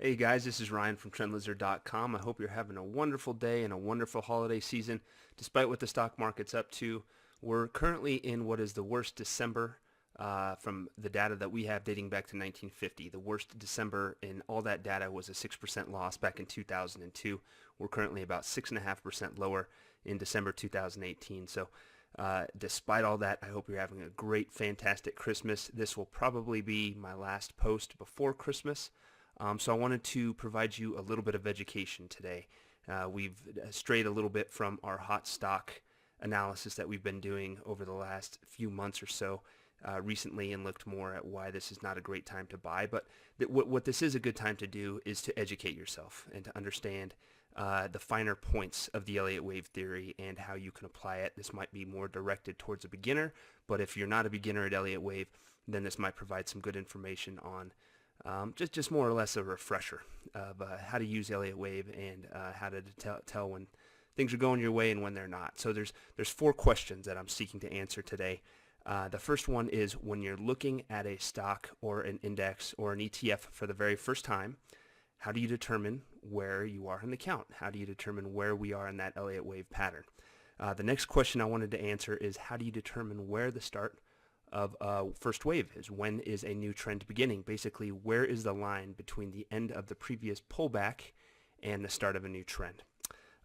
Hey guys, this is Ryan from TrendLizard.com. I hope you're having a wonderful day and a wonderful holiday season. Despite what the stock market's up to, we're currently in what is the worst December from the data that we have dating back to 1950. The worst December in all that data was a 6% loss back in 2002. We're currently about 6.5% lower in December 2018. So despite all that, I hope you're having a great, fantastic Christmas. This will probably be my last post before Christmas. So I wanted to provide you a little bit of education today. We've strayed a little bit from our hot stock analysis that we've been doing over the last few months or so recently and looked more at why this is not a great time to buy. But what this is a good time to do is to educate yourself and to understand the finer points of the Elliott Wave theory and how you can apply it. This might be more directed towards a beginner, but if you're not a beginner at Elliott Wave, then this might provide some good information on just more or less a refresher of how to use Elliott Wave and how to tell when things are going your way and when they're not. So there's 4 questions that I'm seeking to answer today. The first one is, when you're looking at a stock or an index or an ETF for the very first time, how do you determine where you are in the count? How do you determine where we are in that Elliott Wave pattern? The next question I wanted to answer is, how do you determine where the start of first wave is? When is a new trend beginning? Basically, where is the line between the end of the previous pullback and the start of a new trend?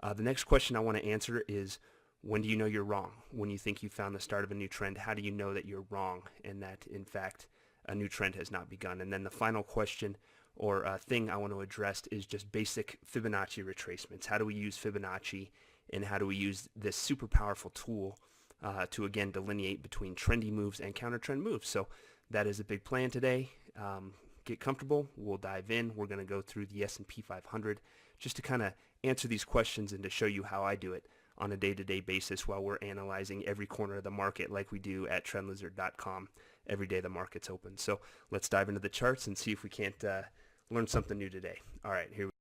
The next question I want to answer is, when do you know you're wrong? When you think you found the start of a new trend, how do you know that you're wrong and that, in fact, a new trend has not begun? And then the final question or thing I want to address is just basic Fibonacci retracements. How do we use Fibonacci, and how do we use this super powerful tool to again delineate between trendy moves and counter trend moves? So that is a big plan today. Get comfortable. We'll dive in. We're going to go through the S&P 500 just to kind of answer these questions and to show you how I do it on a day-to-day basis while we're analyzing every corner of the market like we do at TrendLizard.com every day the market's open. So let's dive into the charts and see if we can't learn something new today. All right, here we go.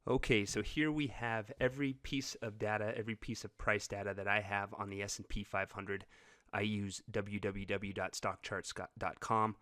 Okay, so here we have every piece of data, every piece of price data that I have on the S&P 500. I use www.stockcharts.com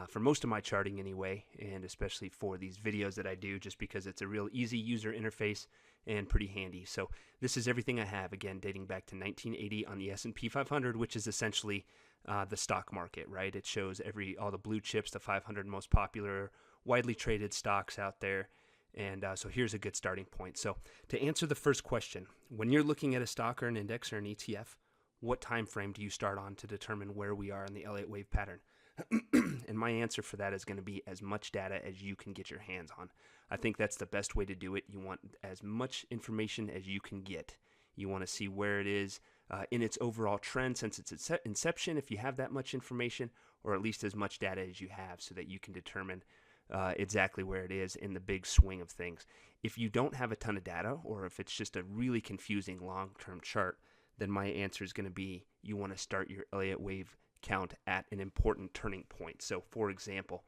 for most of my charting anyway, and especially for these videos that I do, just because it's a real easy user interface and pretty handy. So this is everything I have, again, dating back to 1980 on the S&P 500, which is essentially the stock market, right? It shows all the blue chips, the 500 most popular, widely traded stocks out there. And so here's a good starting point. So to answer the first question, when you're looking at a stock or an index or an ETF, what time frame do you start on to determine where we are in the Elliott Wave pattern? And my answer for that is going to be as much data as you can get your hands on. I think that's the best way to do it. You want as much information as you can get. You want to see where it is in its overall trend since its inception, if you have that much information, or at least as much data as you have, so that you can determine exactly where it is in the big swing of things. If you don't have a ton of data, or if it's just a really confusing long-term chart, then my answer is going to be, you want to start your Elliott Wave count at an important turning point. So for example,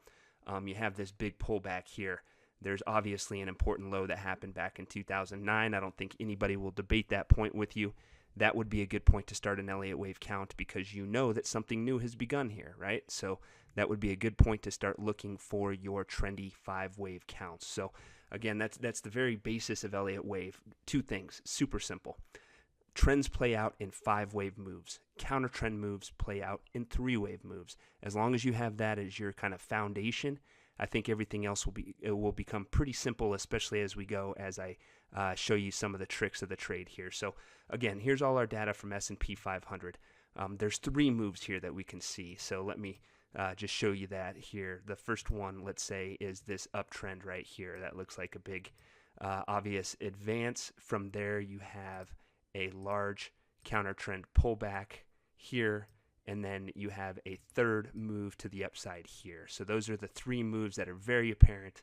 you have this big pullback here. There's obviously an important low that happened back in 2009. I don't think anybody will debate that point with you. That would be a good point to start an Elliott Wave count, because you know that something new has begun here, right? So that would be a good point to start looking for your trendy 5-wave counts. So again, that's the very basis of Elliott Wave. 2 things, super simple. Trends play out in 5-wave moves. Counter trend moves play out in 3-wave moves. As long as you have that as your kind of foundation, I think everything else will become pretty simple, especially as we go, as I show you some of the tricks of the trade here. So again, here's all our data from S&P 500. There's 3 moves here that we can see. So let me just show you that here. The first one, let's say, is this uptrend right here. That looks like a big obvious advance. From there, you have a large counter trend pullback here, and then you have a third move to the upside here. So those are the 3 moves that are very apparent.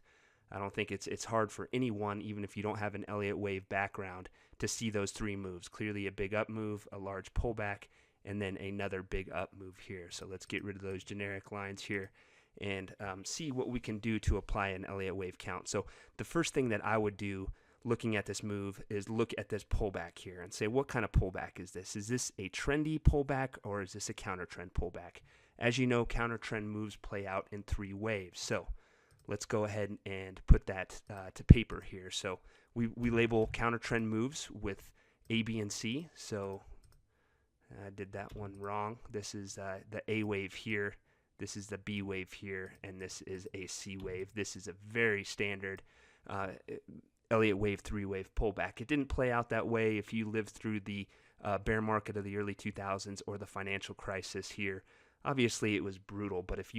I don't think it's hard for anyone, even if you don't have an Elliott Wave background, to see those 3 moves. Clearly a big up move, a large pullback, and then another big up move here. So let's get rid of those generic lines here and see what we can do to apply an Elliott Wave count. So the first thing that I would do looking at this move is look at this pullback here and say, what kind of pullback is this? Is this a trendy pullback, or is this a counter trend pullback? As you know, counter trend moves play out in 3 waves. So let's go ahead and put that to paper here. So we label counter trend moves with A, B, and C. So I did that one wrong. This is the A wave here. This is the B wave here, and this is a C wave. This is a very standard Elliott Wave 3-wave pullback. It didn't play out that way if you lived through the bear market of the early 2000s or the financial crisis here. Obviously, it was brutal, but if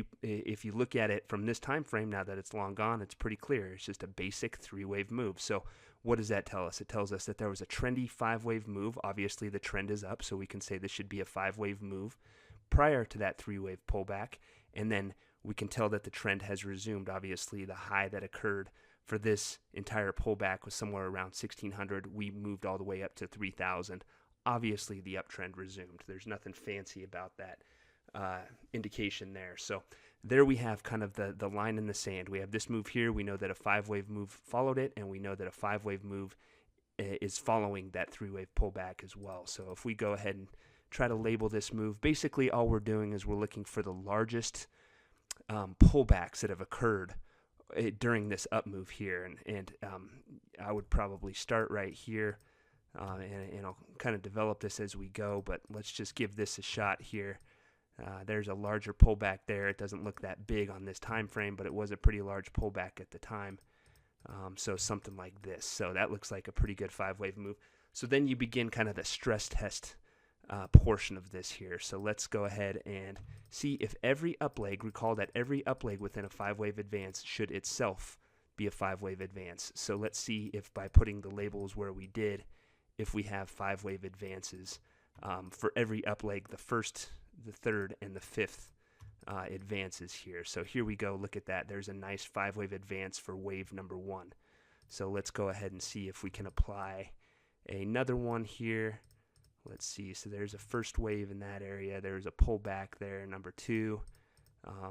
you look at it from this time frame, now that it's long gone, it's pretty clear. It's just a basic 3-wave move. So what does that tell us? It tells us that there was a trendy 5-wave move. Obviously, the trend is up, so we can say this should be a 5-wave move prior to that 3-wave pullback, and then we can tell that the trend has resumed. Obviously, the high that occurred for this entire pullback was somewhere around 1,600. We moved all the way up to 3,000. Obviously, the uptrend resumed. There's nothing fancy about that indication there. So there we have kind of the line in the sand. We have this move here. We know that a 5-wave move followed it, and we know that a 5-wave move is following that 3-wave pullback as well. So if we go ahead and try to label this move, basically all we're doing is we're looking for the largest pullbacks that have occurred during this up move here. And I would probably start right here, and I'll kind of develop this as we go, but let's just give this a shot here. There's a larger pullback there. It doesn't look that big on this time frame, but it was a pretty large pullback at the time. So something like this. So that looks like a pretty good 5-wave move. So then you begin kind of the stress test portion of this here. So let's go ahead and see if every up leg, recall that every up leg within a 5-wave advance should itself be a 5-wave advance. So let's see if by putting the labels where we did, if we have 5-wave advances for every up leg, the first, the third, and the fifth advances here. So here we go. Look at that. There's a nice 5-wave advance for wave number 1. So let's go ahead and see if we can apply another one here. Let's see. So there's a first wave in that area. There's a pullback there, number 2.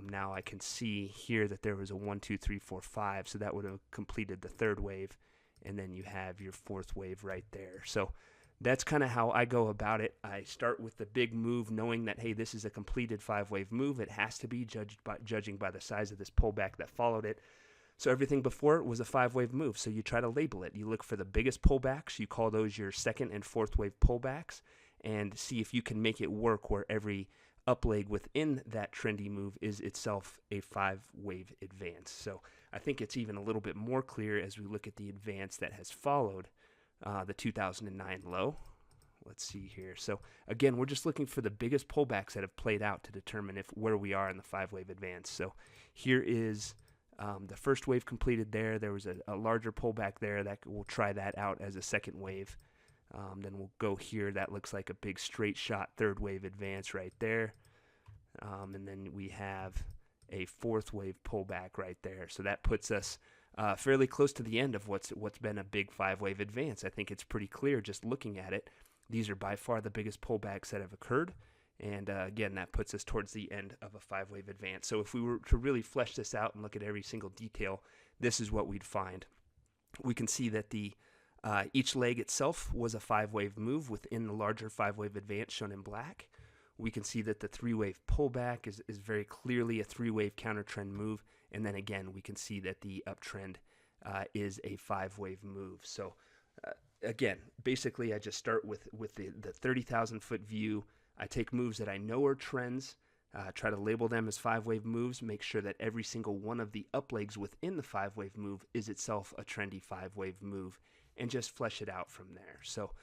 Now I can see here that there was a 1, 2, 3, 4, 5. So that would have completed the 3rd wave. And then you have your 4th wave right there. So that's kind of how I go about it. I start with the big move, knowing that, hey, this is a completed 5-wave move. It has to be judging by the size of this pullback that followed it. So everything before it was a 5-wave move. So you try to label it. You look for the biggest pullbacks. You call those your 2nd and 4th wave pullbacks, and see if you can make it work where every up leg within that trendy move is itself a 5-wave advance. So I think it's even a little bit more clear as we look at the advance that has followed the 2009 low. Let's see here. So again, we're just looking for the biggest pullbacks that have played out to determine where we are in the 5-wave advance. So here is the first wave completed there. There was a larger pullback there. We'll try that out as a 2nd wave. Then we'll go here. That looks like a big straight shot 3rd wave advance right there. And then we have a 4th wave pullback right there. So that puts us fairly close to the end of what's been a big 5-wave advance. I think it's pretty clear just looking at it. These are by far the biggest pullbacks that have occurred. And again, that puts us towards the end of a 5-wave advance. So if we were to really flesh this out and look at every single detail, this is what we'd find. We can see that each leg itself was a 5-wave move within the larger 5-wave advance shown in black. We can see that the 3-wave pullback is very clearly a 3-wave counter trend move. And then again, we can see that the uptrend is a 5-wave move. So again, basically I just start with the 30,000 foot view. I take moves that I know are trends, try to label them as 5-wave moves, make sure that every single one of the up legs within the 5-wave move is itself a trendy 5-wave move, and just flesh it out from there. So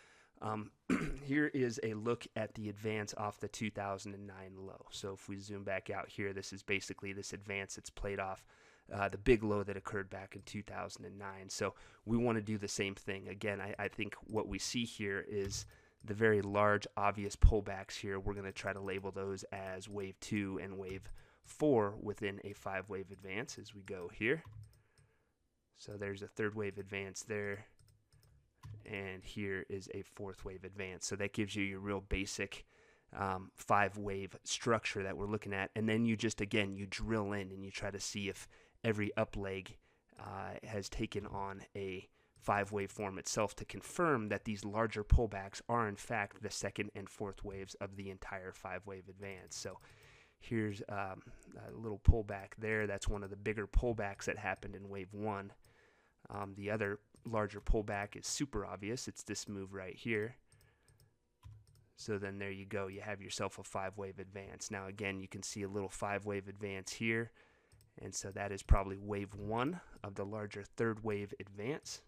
here is a look at the advance off the 2009 low. So if we zoom back out here, this is basically this advance that's played off the big low that occurred back in 2009. So we want to do the same thing. Again, I think what we see here is the very large, obvious pullbacks here. We're going to try to label those as wave 2 and wave 4 within a 5-wave advance as we go here. So there's a 3rd wave advance there. And here is a 4th wave advance. So that gives you your real basic 5-wave structure that we're looking at. And then you just, again, you drill in and you try to see if every up leg has taken on a 5-wave form itself to confirm that these larger pullbacks are in fact the 2nd and 4th waves of the entire 5-wave advance. So Here's a little pullback there. That's one of the bigger pullbacks that happened in wave 1. The other larger pullback is super obvious. It's this move right here. So then there you go. You have yourself a 5-wave advance. Now again, you can see a little 5-wave advance here. And so that is probably wave 1 of the larger 3rd wave advance.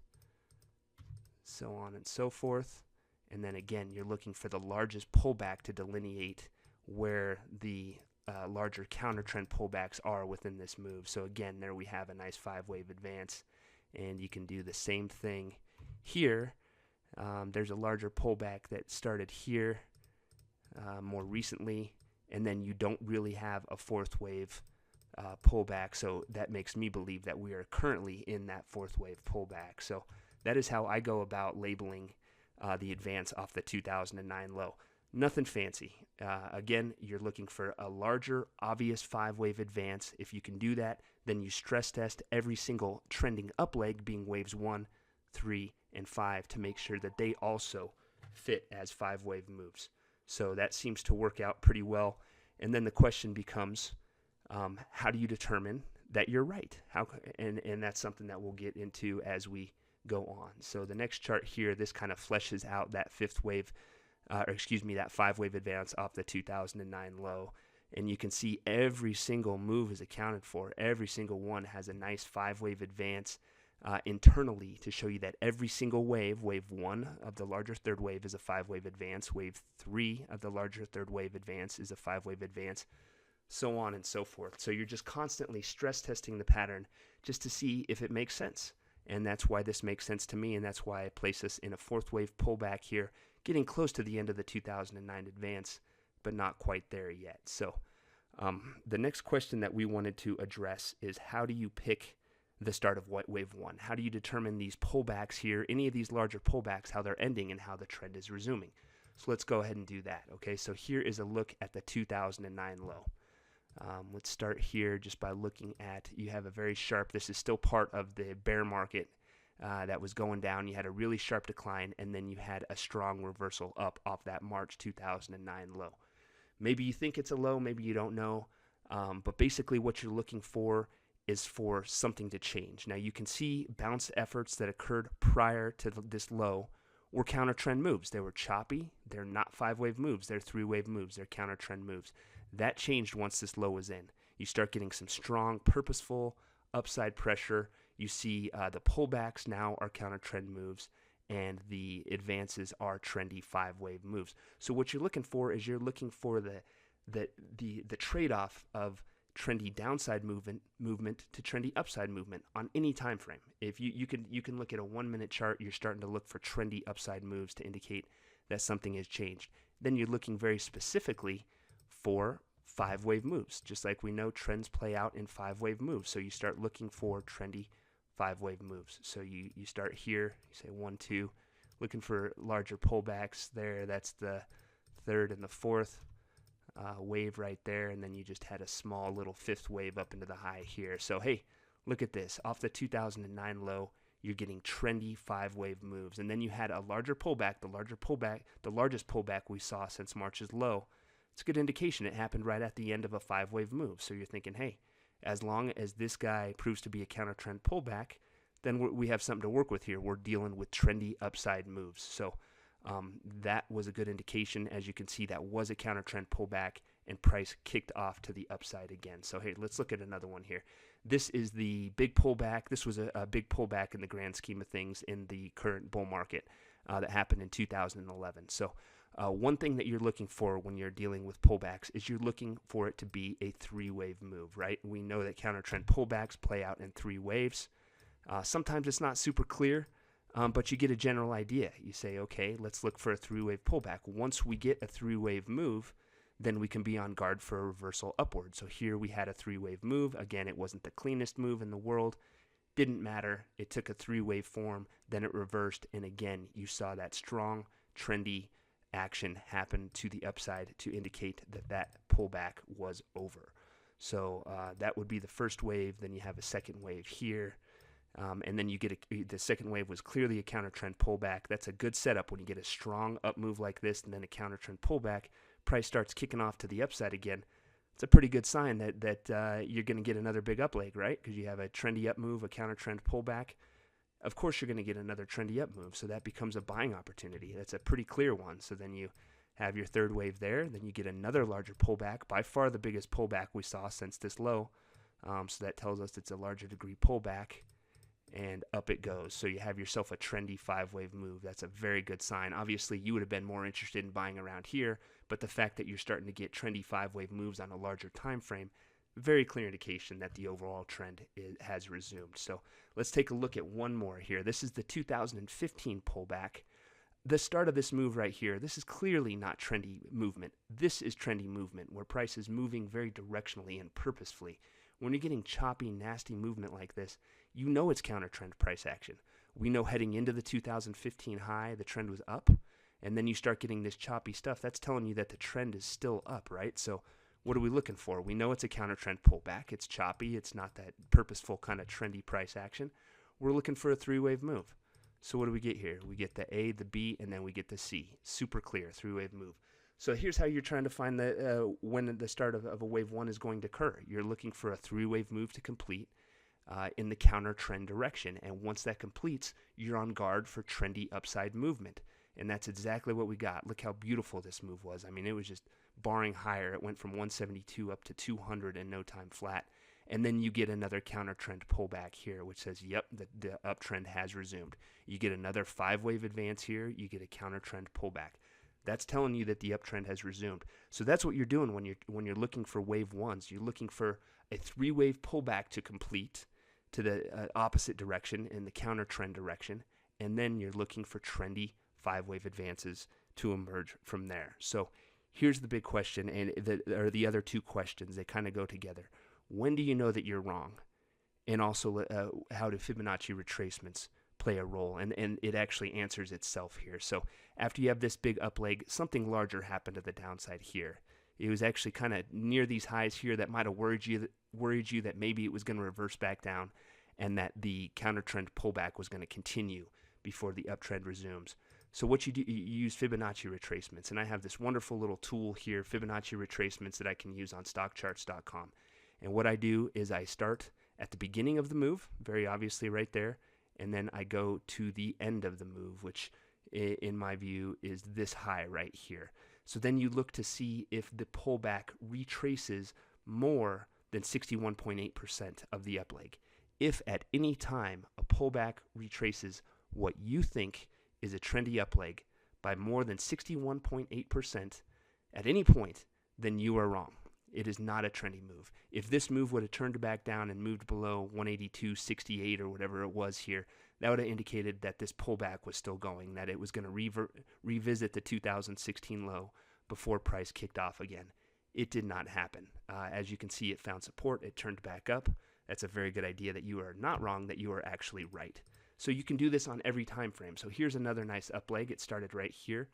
So on and so forth. And then again, you're looking for the largest pullback to delineate where the larger counter trend pullbacks are within this move. So again, there we have a nice 5-wave advance. And you can do the same thing here. There's a larger pullback that started here more recently, and then you don't really have a 4th wave pullback, so that makes me believe that we are currently in that 4th wave pullback. So that is how I go about labeling the advance off the 2009 low. Nothing fancy. Again, you're looking for a larger, obvious 5-wave advance. If you can do that, then you stress test every single trending up leg, being waves 1, 3, and 5, to make sure that they also fit as 5-wave moves. So that seems to work out pretty well. And then the question becomes, how do you determine that you're right? And that's something that we'll get into as we go on. So the next chart here, this kind of fleshes out that 5th wave, that 5-wave advance off the 2009 low. And you can see every single move is accounted for. Every single one has a nice 5-wave advance internally to show you that every single wave, wave 1 of the larger 3rd wave is a 5-wave advance, wave 3 of the larger 3rd wave advance is a 5-wave advance, so on and so forth. So you're just constantly stress testing the pattern just to see if it makes sense. And that's why this makes sense to me, and that's why I place us in a 4th wave pullback here, getting close to the end of the 2009 advance, but not quite there yet. So the next question that we wanted to address is, how do you pick the start of wave 1? How do you determine these pullbacks here, any of these larger pullbacks, how they're ending and how the trend is resuming? So let's go ahead and do that. Okay, so here is a look at the 2009 low. Let's start here just by looking at, you have a very sharp, this is still part of the bear market that was going down. You had a really sharp decline, and then you had a strong reversal up off that March 2009 low. Maybe you think it's a low, maybe you don't know, but basically what you're looking for is for something to change. Now you can see bounce efforts that occurred prior to this low were counter trend moves. They were choppy. They're not 5-wave moves. They're 3-wave moves. They're counter trend moves. That changed once this low was in. You start getting some strong, purposeful upside pressure. You see the pullbacks now are counter trend moves, and the advances are trendy 5-wave moves. So what you're looking for is, you're looking for the trade-off of trendy downside movement to trendy upside movement on any time frame. If you can look at a 1-minute chart, you're starting to look for trendy upside moves to indicate that something has changed. Then you're looking very specifically for 5-wave moves, just like we know trends play out in 5-wave moves. So you start looking for trendy 5-wave moves. So you start here, you say 1, 2, looking for larger pullbacks there. That's the 3rd and the 4th wave right there, and then you just had a small little 5th wave up into the high here. So hey, look at this. Off the 2009 low, you're getting trendy 5-wave moves. And then you had a larger pullback, the largest pullback we saw since March's low. It's a good indication it happened right at the end of a 5-wave move. So you're thinking, hey, as long as this guy proves to be a counter trend pullback, then we have something to work with here. We're dealing with trendy upside moves. So that was a good indication. As you can see, that was a counter trend pullback, and price kicked off to the upside again. So hey, let's look at another one here. This is the big pullback. This was a big pullback in the grand scheme of things in the current bull market that happened in 2011. So one thing that you're looking for when you're dealing with pullbacks is you're looking for it to be a 3-wave move, right? We know that counter trend pullbacks play out in 3 waves. Sometimes it's not super clear, but you get a general idea. You say, okay, let's look for a 3-wave pullback. Once we get a 3-wave move, then we can be on guard for a reversal upward. So here we had a 3-wave move. Again, it wasn't the cleanest move in the world. Didn't matter. It took a 3-wave form, then it reversed, and again, you saw that strong, trendy action happen to the upside to indicate that that pullback was over. So that would be the first wave. Then you have a second wave here. And then you get the second wave was clearly a counter trend pullback. That's a good setup when you get a strong up move like this and then a counter trend pullback. Price starts kicking off to the upside again. it's a pretty good sign that you're going to get another big up leg, right? Because you have a trendy up move, a counter trend pullback. Of course, you're going to get another trendy up move, so that becomes a buying opportunity. That's a pretty clear one. So then you have your third wave there, then you get another larger pullback, by far the biggest pullback we saw since this low. So that tells us it's a larger degree pullback, and up it goes. So you have yourself a trendy 5-wave move. That's a very good sign. Obviously, you would have been more interested in buying around here, but the fact that you're starting to get trendy 5-wave moves on a larger time frame, very clear indication that the overall trend has resumed. So let's take a look at one more here. This is the 2015 pullback. The start of this move right here, this is clearly not trendy movement. This is trendy movement where price is moving very directionally and purposefully. When you're getting choppy, nasty movement like this, you know it's counter trend price action. We know heading into the 2015 high, the trend was up, and then you start getting this choppy stuff. That's telling you that the trend is still up, right? So what are we looking for? We know it's a counter trend pullback. It's choppy. It's not that purposeful kind of trendy price action. We're looking for a 3-wave move. So what do we get here? We get the A, the B, and then we get the C. Super clear 3-wave move. So here's how you're trying to find when the start of a wave 1 is going to occur. You're looking for a 3-wave move to complete in the counter trend direction. And once that completes, you're on guard for trendy upside movement. And that's exactly what we got. Look how beautiful this move was. I mean, it was just barring higher. It went from 172 up to 200 in no time flat. And then you get another counter trend pullback here, which says, yep, the uptrend has resumed. You get another 5-wave advance here. You get a counter trend pullback. That's telling you that the uptrend has resumed. So that's what you're doing when you're looking for wave 1s. You're looking for a 3-wave pullback to complete to the opposite direction in the counter trend direction. And then you're looking for trendy 5-wave advances to emerge from there. So here's the big question, and the other two questions. They kind of go together. When do you know that you're wrong? And also, how do Fibonacci retracements play a role? And it actually answers itself here. So after you have this big up leg, something larger happened to the downside here. It was actually kind of near these highs here that might have worried you that maybe it was going to reverse back down and that the counter trend pullback was going to continue before the uptrend resumes. So what you do, you use Fibonacci retracements, and I have this wonderful little tool here, Fibonacci retracements, that I can use on stockcharts.com. And what I do is I start at the beginning of the move, very obviously right there, and then I go to the end of the move, which in my view is this high right here. So then you look to see if the pullback retraces more than 61.8% of the up leg. If at any time a pullback retraces what you think is a trendy up leg by more than 61.8% at any point, then you are wrong. It is not a trendy move. If this move would have turned back down and moved below 182.68 or whatever it was here, that would have indicated that this pullback was still going, that it was going to revisit the 2016 low before price kicked off again. It did not happen. As you can see, it found support. It turned back up. That's a very good idea that you are not wrong, that you are actually right. So you can do this on every time frame. So here's another nice up leg. It started right here.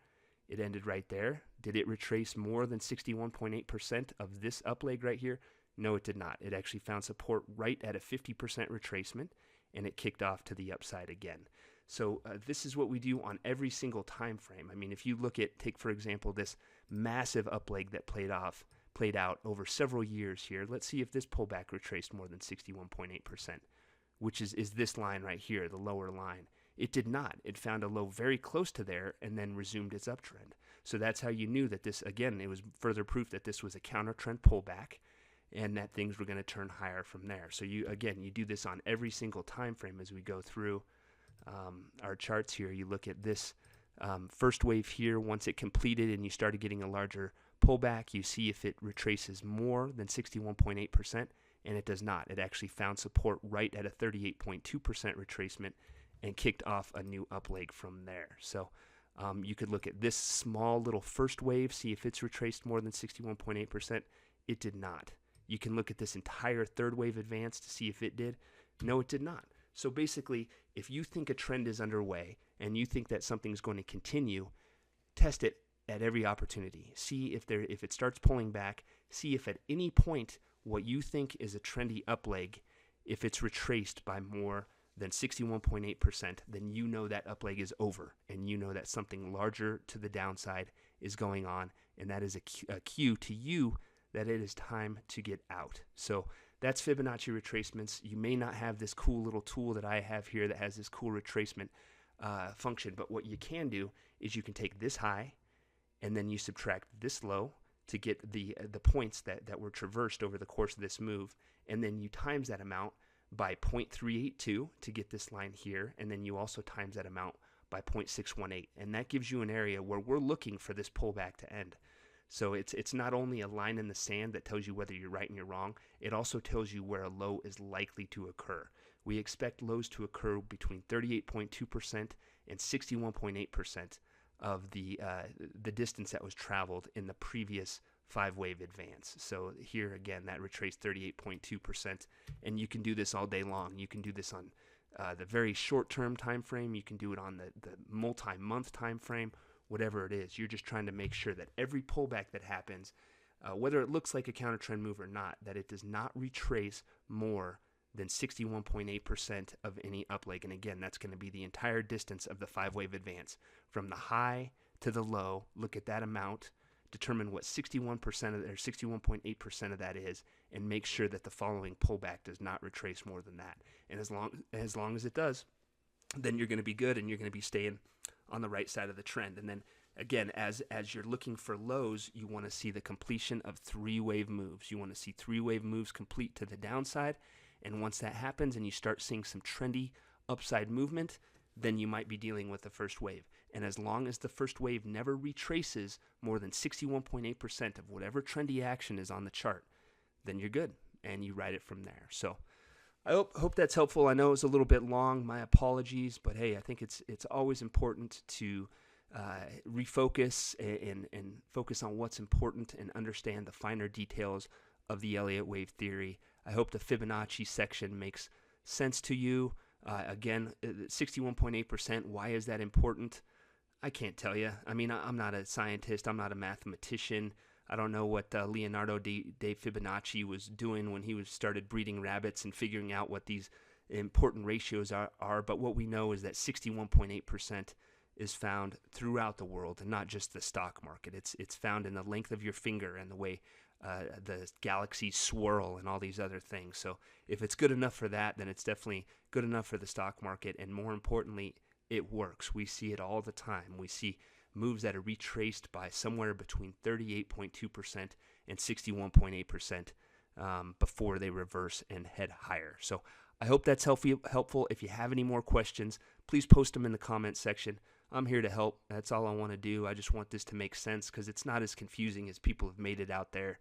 It ended right there. Did it retrace more than 61.8% of this up leg right here? No, it did not. It actually found support right at a 50% retracement, and it kicked off to the upside again. So this is what we do on every single time frame. I mean, if you look at, take for example, this massive up leg that played out over several years here. Let's see if this pullback retraced more than 61.8%, which is this line right here, the lower line. It did not. It found a low very close to there and then resumed its uptrend. So that's how you knew that this, again, it was further proof that this was a counter trend pullback and that things were going to turn higher from there. So you do this on every single time frame as we go through our charts here. You look at this first wave here. Once it completed and you started getting a larger pullback, you see if it retraces more than 61.8%, and it does not. It actually found support right at a 38.2% retracement and kicked off a new up leg from there. So you could look at this small little first wave, see if it's retraced more than 61.8%. It did not. You can look at this entire third wave advance to see if it did. No, it did not. So basically, if you think a trend is underway and you think that something's going to continue, test it at every opportunity. See if it starts pulling back. See if at any point what you think is a trendy up leg, if it's retraced by more than 61.8%, then you know that up leg is over, and you know that something larger to the downside is going on, and that is a cue to you that it is time to get out. So that's Fibonacci retracements. You may not have this cool little tool that I have here that has this cool retracement function, but what you can do is you can take this high and then you subtract this low to get the points that were traversed over the course of this move, and then you times that amount by 0.382 to get this line here, and then you also times that amount by 0.618, and that gives you an area where we're looking for this pullback to end. So it's not only a line in the sand that tells you whether you're right and you're wrong, it also tells you where a low is likely to occur. We expect lows to occur between 38.2% and 61.8% of the distance that was traveled in the previous 5-wave advance. So here again, that retraced 38.2%, and you can do this all day long. You can do this on the very short-term time frame. You can do it on the multi-month time frame. Whatever it is, you're just trying to make sure that every pullback that happens, whether it looks like a counter trend move or not, that it does not retrace more than 61.8% of any up leg. And again, that's going to be the entire distance of the 5-wave advance. From the high to the low, look at that amount, determine what 61% of or 61.8% of that is, and make sure that the following pullback does not retrace more than that. And as long as it does, then you're going to be good and you're going to be staying on the right side of the trend. And then again, as you're looking for lows, you want to see the completion of 3-wave moves. You want to see 3-wave moves complete to the downside. And once that happens and you start seeing some trendy upside movement, then you might be dealing with the first wave. And as long as the first wave never retraces more than 61.8% of whatever trendy action is on the chart, then you're good and you ride it from there. So I hope that's helpful. I know it was a little bit long. My apologies, but hey, I think it's always important to refocus and focus on what's important and understand the finer details of the Elliott Wave theory. I hope the Fibonacci section makes sense to you. Again, 61.8%, why is that important? I can't tell you. I mean, I'm not a scientist. I'm not a mathematician. I don't know what Leonardo da Fibonacci was doing when he started breeding rabbits and figuring out what these important ratios are. But what we know is that 61.8% is found throughout the world, and not just the stock market. It's found in the length of your finger and the way the galaxies swirl and all these other things. So if it's good enough for that, then it's definitely good enough for the stock market. And more importantly, it works. We see it all the time. We see moves that are retraced by somewhere between 38.2% and 61.8% before they reverse and head higher. So I hope that's helpful. If you have any more questions, please post them in the comments section. I'm here to help. That's all I want to do. I just want this to make sense because it's not as confusing as people have made it out there,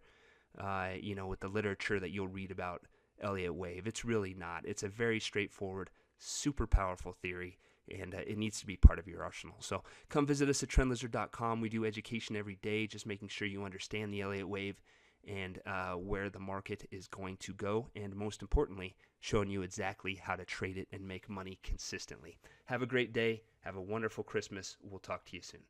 with the literature that you'll read about Elliott Wave. It's really not. It's a very straightforward, super powerful theory, and it needs to be part of your arsenal. So come visit us at TrendLizard.com. We do education every day, just making sure you understand the Elliott Wave and where the market is going to go, and most importantly, showing you exactly how to trade it and make money consistently. Have a great day. Have a wonderful Christmas. We'll talk to you soon.